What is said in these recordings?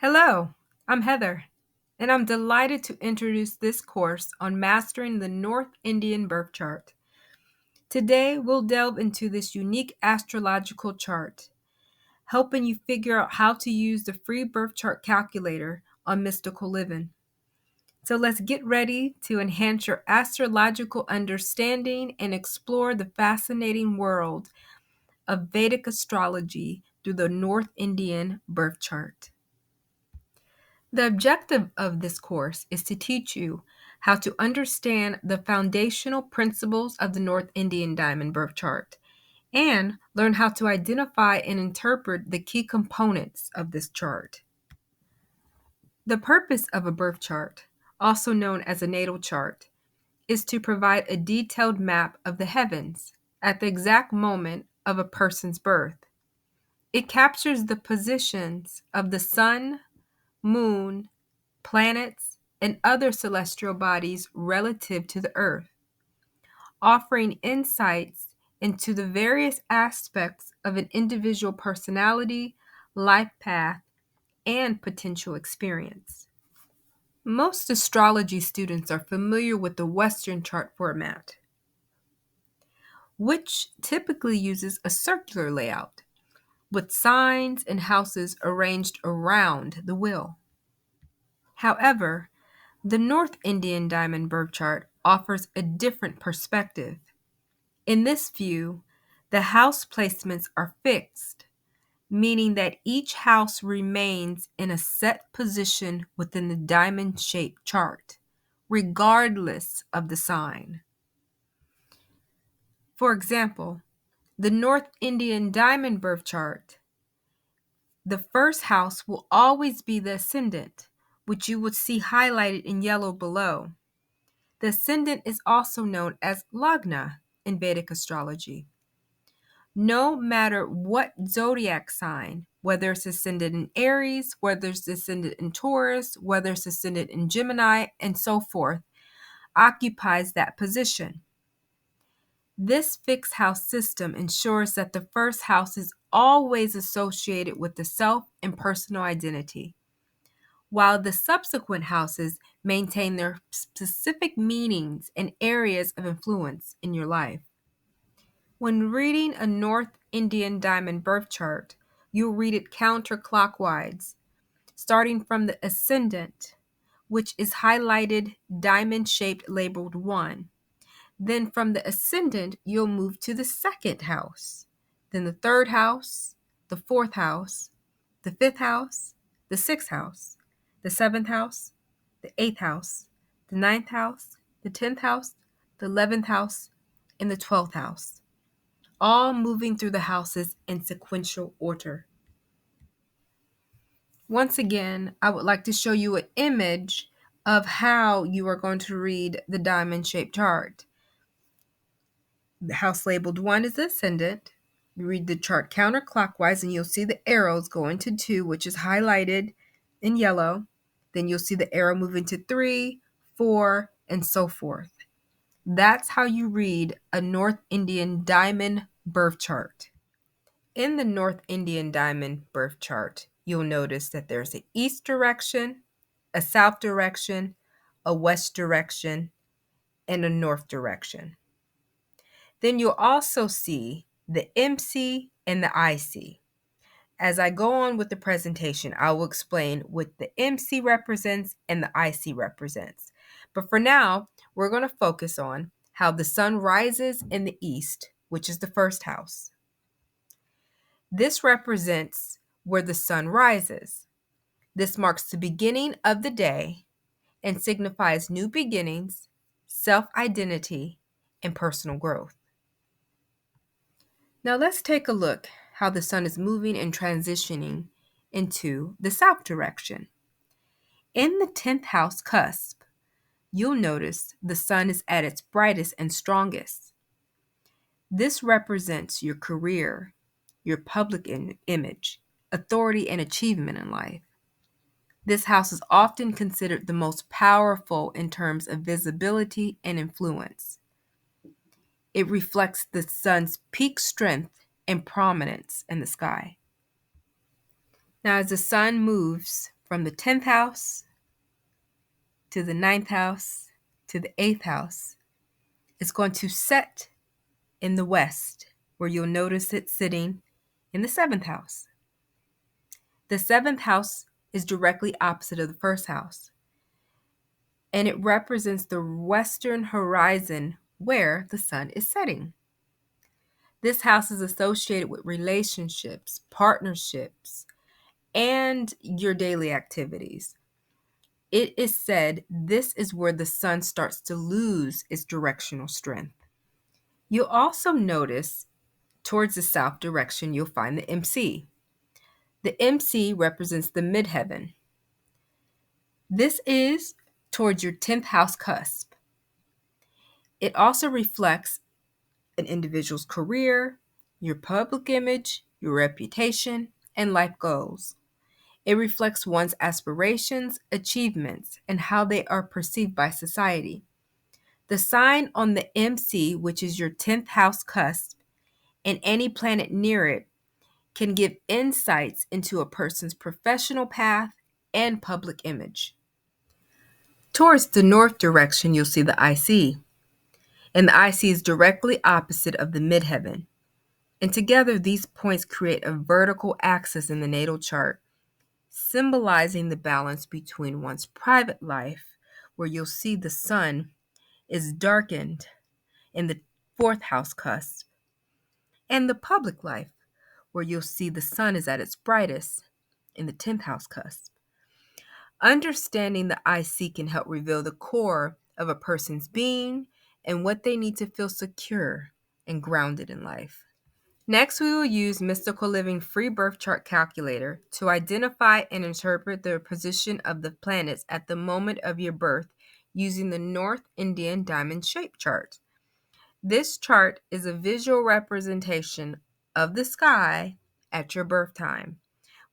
Hello, I'm Heather, and I'm delighted to introduce this course on mastering the North Indian birth chart. Today, we'll delve into this unique astrological chart, helping you figure out how to use the free birth chart calculator on MysticaLiving. So let's get ready to enhance your astrological understanding and explore the fascinating world of Vedic astrology through the North Indian birth chart. The objective of this course is to teach you how to understand the foundational principles of the North Indian diamond birth chart and learn how to identify and interpret the key components of this chart. The purpose of a birth chart, also known as a natal chart, is to provide a detailed map of the heavens at the exact moment of a person's birth. It captures the positions of the sun, moon, planets, and other celestial bodies relative to the Earth, offering insights into the various aspects of an individual personality, life path, and potential experience. Most astrology students are familiar with the Western chart format, which typically uses a circular layout with signs and houses arranged around the wheel. However, the North Indian diamond birth chart offers a different perspective. In this view, the house placements are fixed, meaning that each house remains in a set position within the diamond-shaped chart, regardless of the sign. For example, the North Indian diamond birth chart, the first house will always be the ascendant, which you would see highlighted in yellow below. The ascendant is also known as Lagna in Vedic astrology. No matter what zodiac sign, whether it's ascendant in Aries, whether it's ascendant in Taurus, whether it's ascendant in Gemini, and so forth, occupies that position. This fixed house system ensures that the first house is always associated with the self and personal identity, while the subsequent houses maintain their specific meanings and areas of influence in your life. When reading a North Indian diamond birth chart, you'll read it counterclockwise, starting from the ascendant, which is highlighted diamond-shaped labeled 1. Then from the ascendant, you'll move to the second house, then the third house, the fourth house, the fifth house, the sixth house, the seventh house, the eighth house, the ninth house, the 10th house, the 11th house, and the 12th house, all moving through the houses in sequential order. Once again, I would like to show you an image of how you are going to read the diamond-shaped chart. The house labeled 1 is the ascendant. You read the chart counterclockwise and you'll see the arrows going to 2, which is highlighted in yellow. Then you'll see the arrow moving to 3, 4, and so forth. That's how you read a North Indian diamond birth chart. In the North Indian diamond birth chart, you'll notice that there's an east direction, a south direction, a west direction, and a north direction. Then you'll also see the MC and the IC. As I go on with the presentation, I will explain what the MC represents and the IC represents. But for now, we're going to focus on how the sun rises in the east, which is the first house. This represents where the sun rises. This marks the beginning of the day and signifies new beginnings, self-identity, and personal growth. Now let's take a look how the sun is moving and transitioning into the south direction. In the 10th house cusp, you'll notice the sun is at its brightest and strongest. This represents your career, your public image, authority, and achievement in life. This house is often considered the most powerful in terms of visibility and influence. It reflects the sun's peak strength and prominence in the sky. Now, as the sun moves from the 10th house to the 9th house to the 8th house. It's going to set in the west, where you'll notice it sitting in the 7th house. The 7th house is directly opposite of the 1st house, and it represents the western horizon where the sun is setting. This house is associated with relationships, partnerships, and your daily activities. It is said this is where the sun starts to lose its directional strength. You'll also notice towards the south direction, you'll find the MC. The MC represents the midheaven. This is towards your 10th house cusp. It also reflects an individual's career, your public image, your reputation, and life goals. It reflects one's aspirations, achievements, and how they are perceived by society. The sign on the MC, which is your 10th house cusp, and any planet near it, can give insights into a person's professional path and public image. Towards the north direction, you'll see the IC, and the IC is directly opposite of the midheaven. And together, these points create a vertical axis in the natal chart, symbolizing the balance between one's private life, where you'll see the sun is darkened in the 4th house cusp, and the public life, where you'll see the sun is at its brightest in the 10th house cusp. Understanding the IC can help reveal the core of a person's being and what they need to feel secure and grounded in life. Next, we will use MysticaLiving free birth chart calculator to identify and interpret the position of the planets at the moment of your birth using the North Indian diamond shape chart. This chart is a visual representation of the sky at your birth time,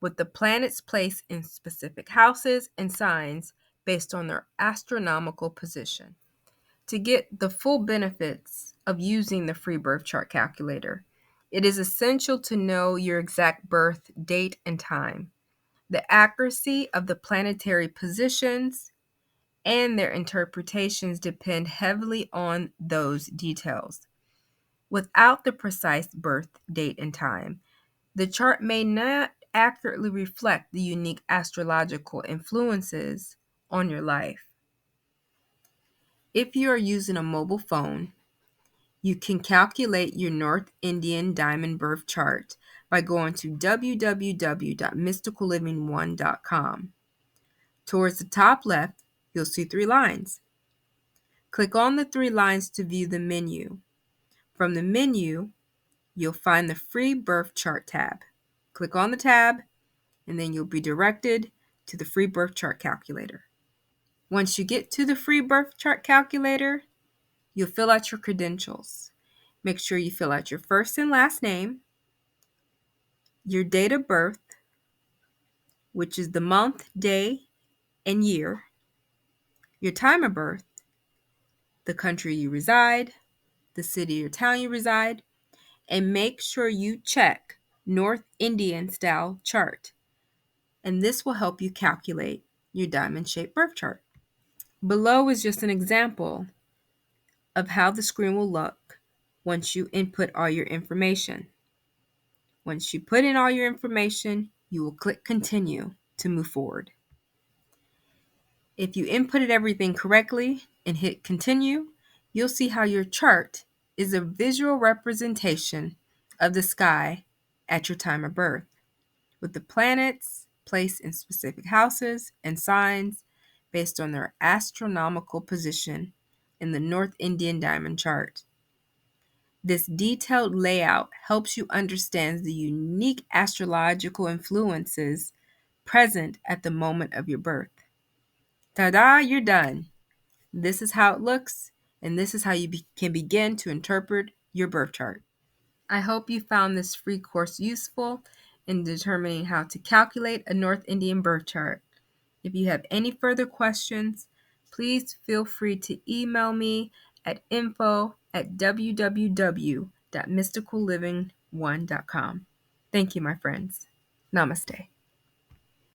with the planets placed in specific houses and signs based on their astronomical position. To get the full benefits of using the free birth chart calculator, it is essential to know your exact birth date and time. The accuracy of the planetary positions and their interpretations depend heavily on those details. Without the precise birth date and time, the chart may not accurately reflect the unique astrological influences on your life. If you are using a mobile phone, you can calculate your North Indian diamond birth chart by going to www.mysticalliving1.com. Towards the top left, you'll see 3 lines. Click on the 3 lines to view the menu. From the menu, you'll find the free birth chart tab. Click on the tab, and then you'll be directed to the free birth chart calculator. Once you get to the free birth chart calculator, you'll fill out your credentials. Make sure you fill out your first and last name, your date of birth, which is the month, day, and year, your time of birth, the country you reside, the city or town you reside, and make sure you check North Indian style chart. And this will help you calculate your diamond-shaped birth chart. Below is just an example of how the screen will look once you input all your information. Once you put in all your information, you will click Continue to move forward. If you inputted everything correctly and hit Continue, you'll see how your chart is a visual representation of the sky at your time of birth, with the planets placed in specific houses and signs based on their astronomical position in the North Indian diamond chart. This detailed layout helps you understand the unique astrological influences present at the moment of your birth. Ta-da, you're done. This is how it looks, and this is how you can begin to interpret your birth chart. I hope you found this free course useful in determining how to calculate a North Indian birth chart. If you have any further questions, please feel free to email me at info@www.mysticalliving1.com. Thank you, my friends. Namaste.